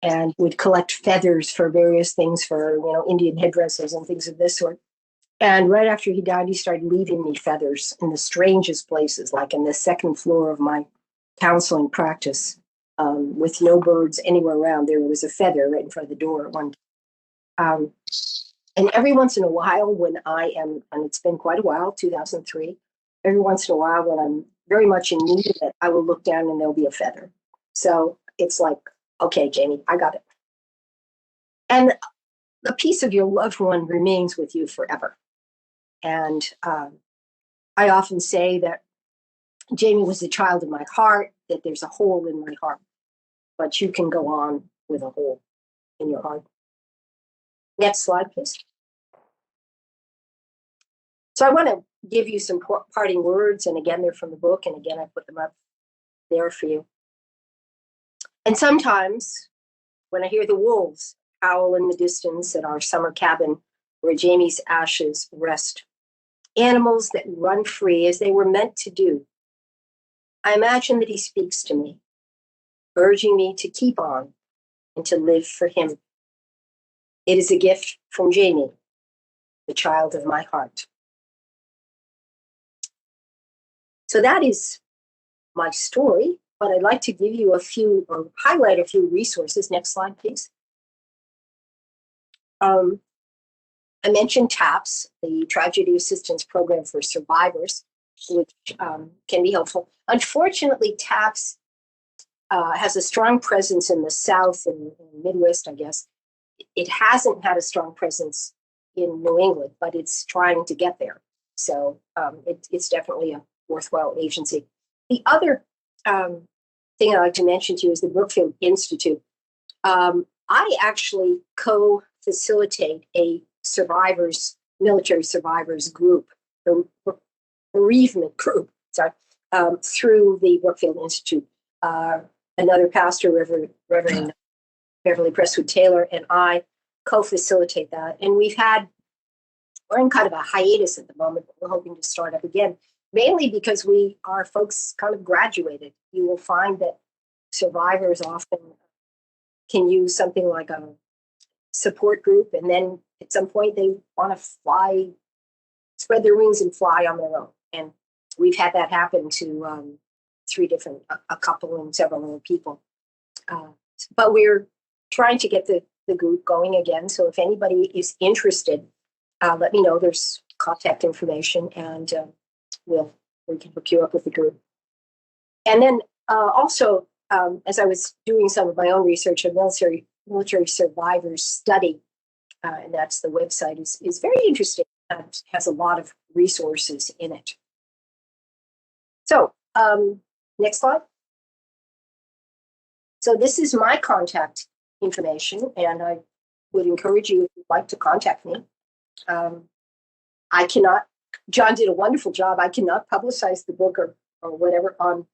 and would collect feathers for various things, for Indian headdresses and things of this sort. And right after he died, he started leaving me feathers in the strangest places, like in the second floor of my counseling practice, with no birds anywhere around. There was a feather right in front of the door at one time. And every once in a while, when I am, and it's been quite a while, 2003, every once in a while when I'm very much in need of it, I will look down and there'll be a feather. So it's like, okay, Jamie, I got it. And the piece of your loved one remains with you forever. And I often say that Jamie was the child in my heart, that there's a hole in my heart, but you can go on with a hole in your heart. Next slide, please. So I want to give you some parting words, and again, they're from the book, and again, I put them up there for you. And sometimes when I hear the wolves howl in the distance at our summer cabin where Jamie's ashes rest, animals that run free as they were meant to do, I imagine that he speaks to me, urging me to keep on and to live for him. It is a gift from Jamie, the child of my heart. So that is my story, but I'd like to give you a few, or highlight a few resources. Next slide, please. I mentioned TAPS, the Tragedy Assistance Program for Survivors, which can be helpful. Unfortunately, TAPS has a strong presence in the South and Midwest, I guess. It hasn't had a strong presence in New England, but it's trying to get there. So it's definitely a worthwhile agency. The other thing I'd like to mention to you is the Brookfield Institute. I actually co-facilitate a military survivors group, the bereavement group, sorry, through the Brookfield Institute. Another pastor, Reverend Beverly Presswood Taylor, and I co-facilitate that. And we're in kind of a hiatus at the moment, but we're hoping to start up again, mainly because our folks kind of graduated. You will find that survivors often can use something like a support group, and then at some point they want to spread their wings and fly on their own. And we've had that happen to a couple and several other people. But we're trying to get the group going again. So if anybody is interested, let me know. There's contact information, and we can hook you up with the group. And then also, as I was doing some of my own research, a military survivors study, and that's the website, is very interesting. It has a lot of resources in it. So next slide. So this is my contact information, and I would encourage you, if you'd like to contact me. John did a wonderful job. I cannot publicize the book or whatever on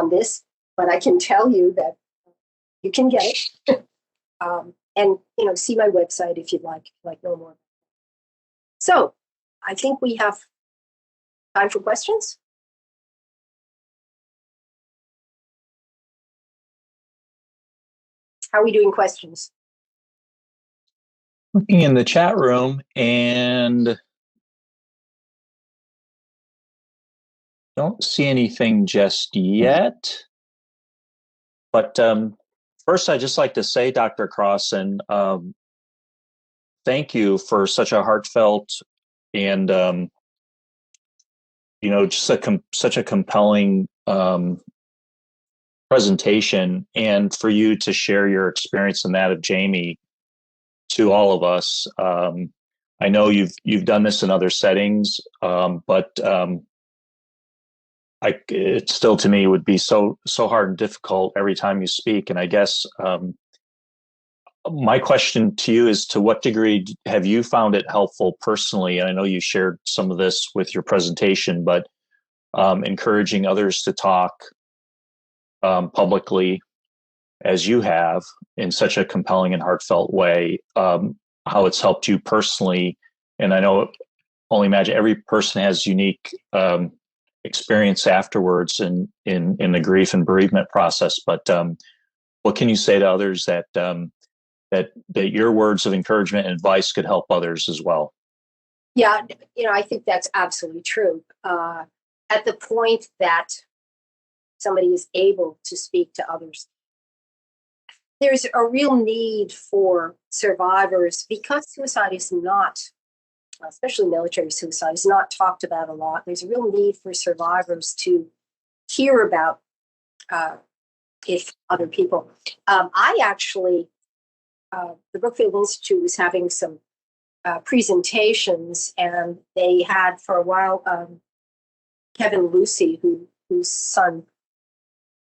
this, but I can tell you that you can get it. And see my website if you'd like know more. So I think we have time for questions. How are we doing questions? Looking in the chat room, and don't see anything just yet. But first, I'd just like to say, Dr. Crosson, thank you for such a heartfelt and just such a compelling presentation, and for you to share your experience and that of Jamie to all of us. I know you've done this in other settings, but it still, to me, would be so hard and difficult every time you speak. And I guess my question to you is, to what degree have you found it helpful personally? And I know you shared some of this with your presentation, but encouraging others to talk publicly as you have in such a compelling and heartfelt way, how it's helped you personally. And I know, only imagine every person has unique experience afterwards in the grief and bereavement process. But what can you say to others that your words of encouragement and advice could help others as well? Yeah, I think that's absolutely true. At the point that somebody is able to speak to others, there's a real need for survivors, because suicide is not, especially military suicide, is not talked about a lot. There's a real need for survivors to hear about if other people. I actually, the Brookfield Institute was having some presentations, and they had for a while Kevin Lucy, whose son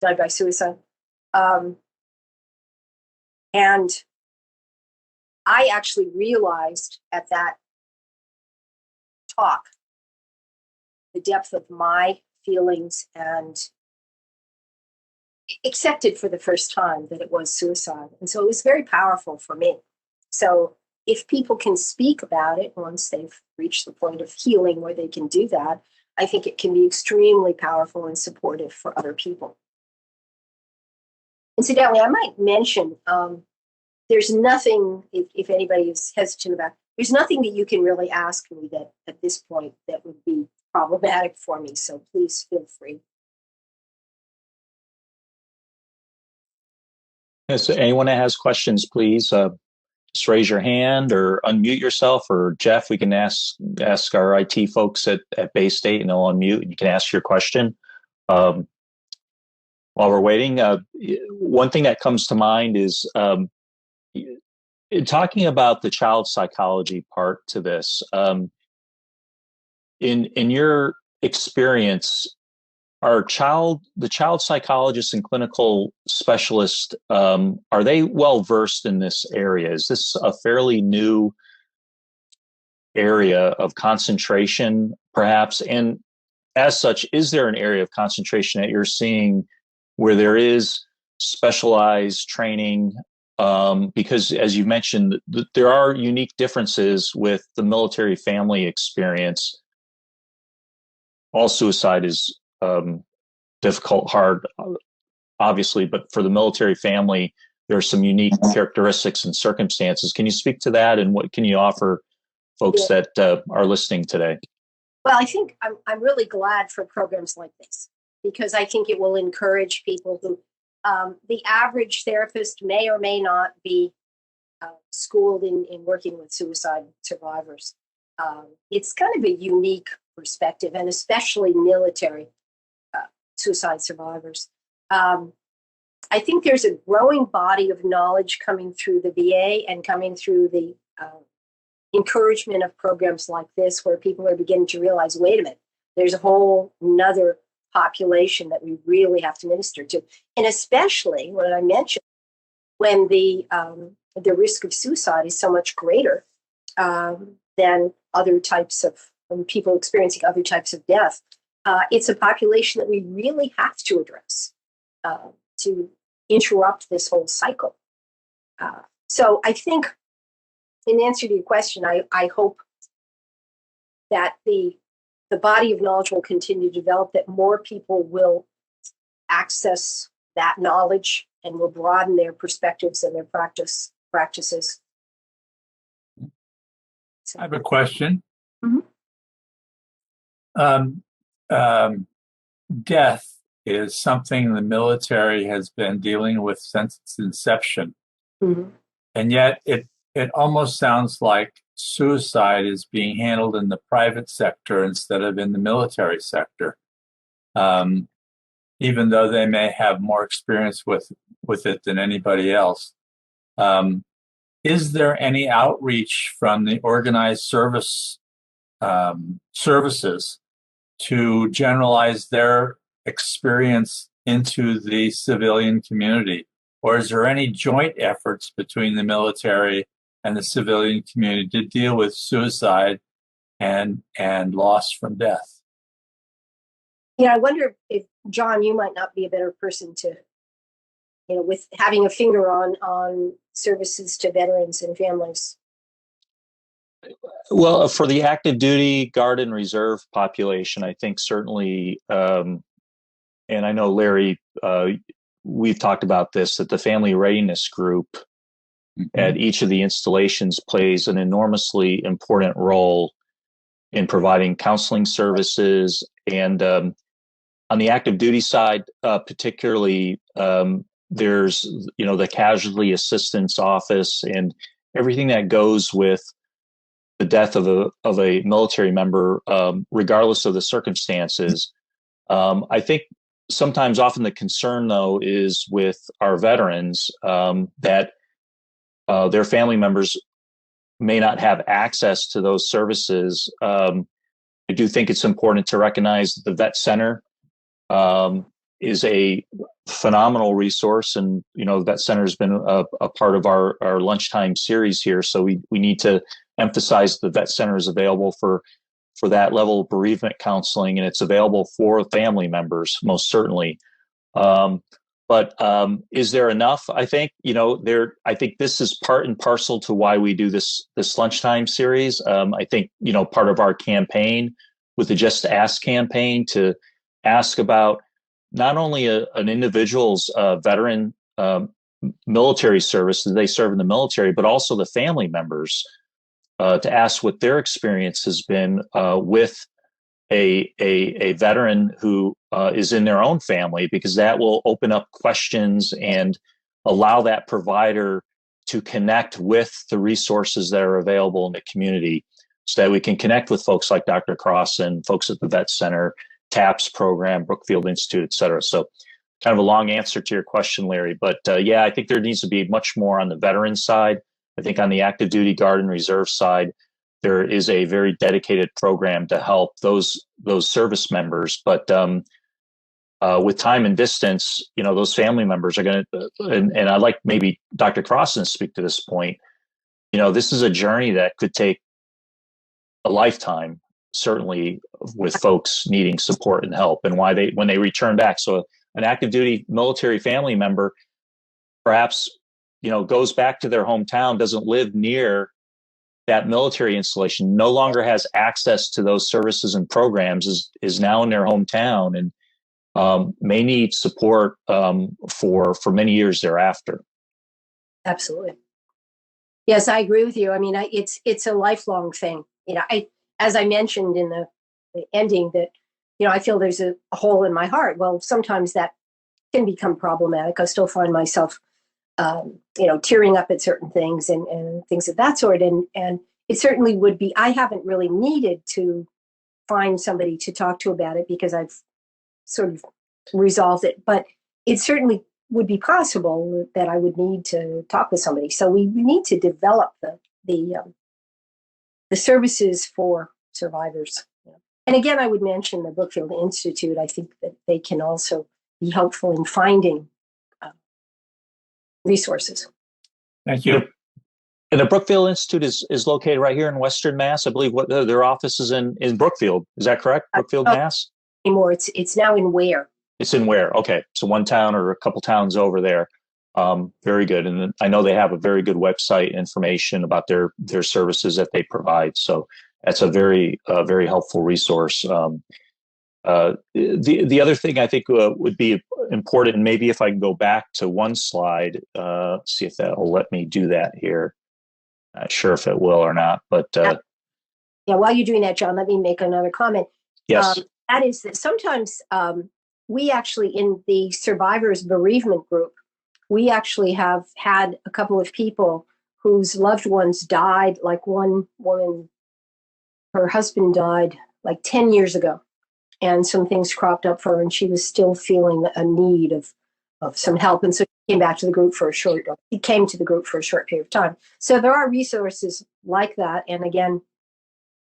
died by suicide. And I actually realized at that talk the depth of my feelings, and accepted for the first time that it was suicide. And so it was very powerful for me. So if people can speak about it once they've reached the point of healing where they can do that, I think it can be extremely powerful and supportive for other people. Incidentally, I might mention there's nothing, if anybody is hesitant about, there's nothing that you can really ask me that at this point that would be problematic for me. So please feel free. Yes, anyone that has questions, please just raise your hand or unmute yourself. Or Jeff, we can ask our IT folks at Bay State, and they'll unmute, and you can ask your question. While we're waiting, one thing that comes to mind is talking about the child psychology part to this. In your experience, are the child psychologists and clinical specialists, are they well versed in this area? Is this a fairly new area of concentration, perhaps? And as such, is there an area of concentration that you're seeing where there is specialized training? Because as you mentioned, there are unique differences with the military family experience. All suicide is difficult, hard, obviously, but for the military family, there are some unique characteristics and circumstances. Can you speak to that, and what can you offer folks that are listening today? Well, I think I'm really glad for programs like this, because I think it will encourage people who the average therapist may or may not be schooled in working with suicide survivors. It's kind of a unique perspective, and especially military suicide survivors. I think there's a growing body of knowledge coming through the VA and coming through the encouragement of programs like this, where people are beginning to realize, wait a minute, there's a whole nother population that we really have to minister to. And especially when I mentioned when the risk of suicide is so much greater than other types of people experiencing other types of death. It's a population that we really have to address to interrupt this whole cycle. So I think, in answer to your question, I hope that the body of knowledge will continue to develop, that more people will access that knowledge and will broaden their perspectives and their practices. I have a question. Death is something the military has been dealing with since its inception. And yet it almost sounds like suicide is being handled in the private sector instead of in the military sector, even though they may have more experience with it than anybody else. Is there any outreach from the organized services to generalize their experience into the civilian community? Or is there any joint efforts between the military and the civilian community to deal with suicide and loss from death? Yeah, I wonder if, John, you might not be a better person to, with having a finger on services to veterans and families. Well, for the active duty, Guard, and Reserve population, I think certainly, and I know, Larry, we've talked about this, that the Family Readiness Group at each of the installations plays an enormously important role in providing counseling services. And on the active duty side, particularly, there's, the Casualty Assistance Office and everything that goes with the death of a military member, regardless of the circumstances. I think often the concern, though, is with our veterans, that their family members may not have access to those services. I do think it's important to recognize that the Vet Center is a phenomenal resource, and the Vet Center has been a part of our lunchtime series here. So we need to emphasize the Vet Center is available for that level of bereavement counseling, and it's available for family members, most certainly. But is there enough? I think, I think this is part and parcel to why we do this lunchtime series. I think, part of our campaign with the Just Ask campaign to ask about not only an individual's veteran military service, they serve in the military, but also the family members to ask what their experience has been with a veteran who is in their own family, because that will open up questions and allow that provider to connect with the resources that are available in the community, so that we can connect with folks like Dr. Crosson, folks at the Vet Center, TAPS program, Brookfield Institute, et cetera. So kind of a long answer to your question, Larry. But yeah, I think there needs to be much more on the veteran side. I think on the active duty guard and reserve side, there is a very dedicated program to help those service members. But with time and distance, those family members are going to, and I'd like maybe Dr. Crosson to speak to this point. This is a journey that could take a lifetime, certainly, with folks needing support and help, and when they return back. So an active duty military family member perhaps, goes back to their hometown, doesn't live near that military installation, no longer has access to those services and programs, is now in their hometown, and may need support for many years thereafter. Absolutely. Yes, I agree with you. I mean, it's a lifelong thing. As I mentioned in the ending, that I feel there's a hole in my heart. Well, sometimes that can become problematic. I still find myself, tearing up at certain things and things of that sort. And it certainly would be. I haven't really needed to find somebody to talk to about it, because I've sort of resolved it. But it certainly would be possible that I would need to talk with somebody. So we need to develop the services for survivors. And again, I would mention the Brookfield Institute. I think that they can also be helpful in finding resources. Thank you. And the Brookfield Institute is located right here in Western Mass. I believe their office is in Brookfield. Is that correct? Brookfield, Mass? Anymore. It's now in Ware. It's in Ware. Okay. So one town or a couple towns over there. Very good. And I know they have a very good website information about their services that they provide. So that's a very helpful resource. The other thing I think would be important, and maybe if I can go back to one slide, see if that will let me do that here. Not sure if it will or not, but yeah. While you're doing that, John, let me make another comment. Yes, that is that sometimes we actually, in the survivors bereavement group, we actually have had a couple of people whose loved ones died. Like one woman, her husband died like 10 years ago, and some things cropped up for her, and she was still feeling a need of some help. And so she came to the group for a short period of time. So there are resources like that. And again,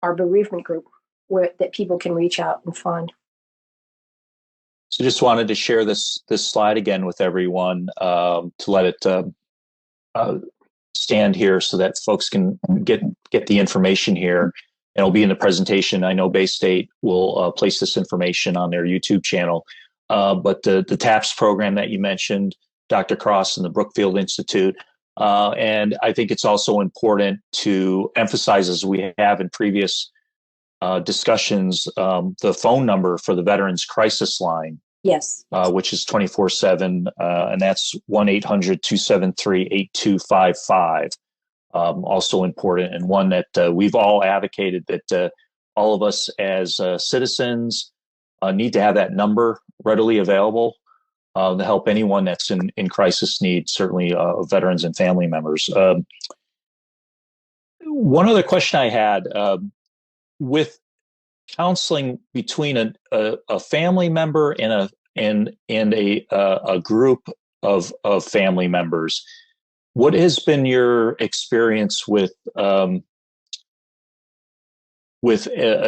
our bereavement group that people can reach out and find. So just wanted to share this slide again with everyone to let it stand here so that folks can get the information here. And it'll be in the presentation. I know Bay State will place this information on their YouTube channel. But the TAPS program that you mentioned, Dr. Crosson, the Brookfield Institute, and I think it's also important to emphasize, as we have in previous discussions, the phone number for the Veterans Crisis Line. Yes. Which is 24/7, and that's 1-800-273-8255. Also important, and one that we've all advocated that all of us as citizens need to have that number readily available to help anyone that's in crisis need, certainly veterans and family members. One other question I had, with counseling between a family member and a group of family members, what has been your experience with an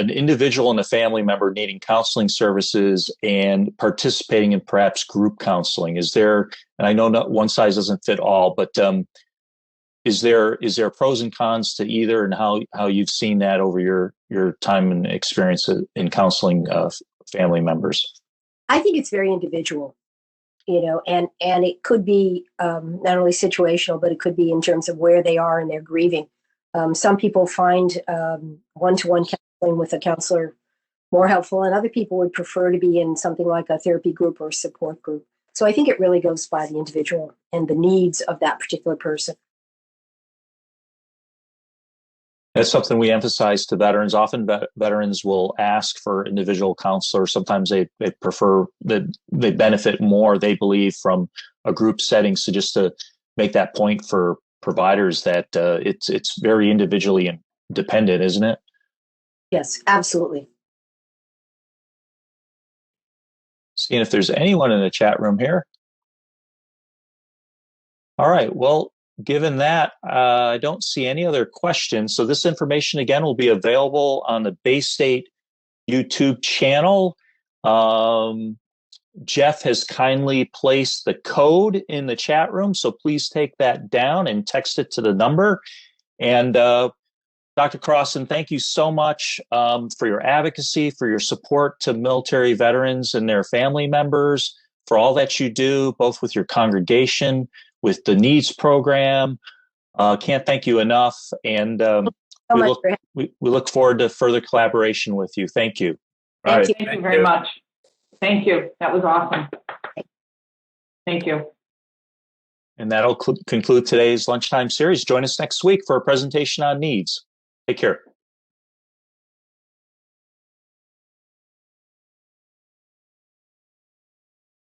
individual and a family member needing counseling services and participating in perhaps group counseling? Is there, and I know not one size doesn't fit all, but is there pros and cons to either, and how you've seen that over your time and experience in counseling family members? I think it's very individual, and it could be not only situational, but it could be in terms of where they are in their grieving. Some people find one-to-one counseling with a counselor more helpful, and other people would prefer to be in something like a therapy group or a support group. So I think it really goes by the individual and the needs of that particular person. That's something we emphasize to veterans. Often veterans will ask for individual counselors. Sometimes they prefer that they benefit more, they believe, from a group setting. So just to make that point for providers that it's very individually dependent, isn't it? Yes, absolutely. Seeing if there's anyone in the chat room here. All right. Well, given that, I don't see any other questions. So this information, again, will be available on the Bay State YouTube channel. Jeff has kindly placed the code in the chat room, so please take that down and text it to the number. And Dr. Crosson, thank you so much for your advocacy, for your support to military veterans and their family members, for all that you do, both with your congregation, with the NEEDS program. Can't thank you enough. And we look forward to further collaboration with you. Thank you. Thank you. Thank you very much. Thank you. That was awesome. Thank you. And that'll conclude today's lunchtime series. Join us next week for a presentation on NEEDS. Take care.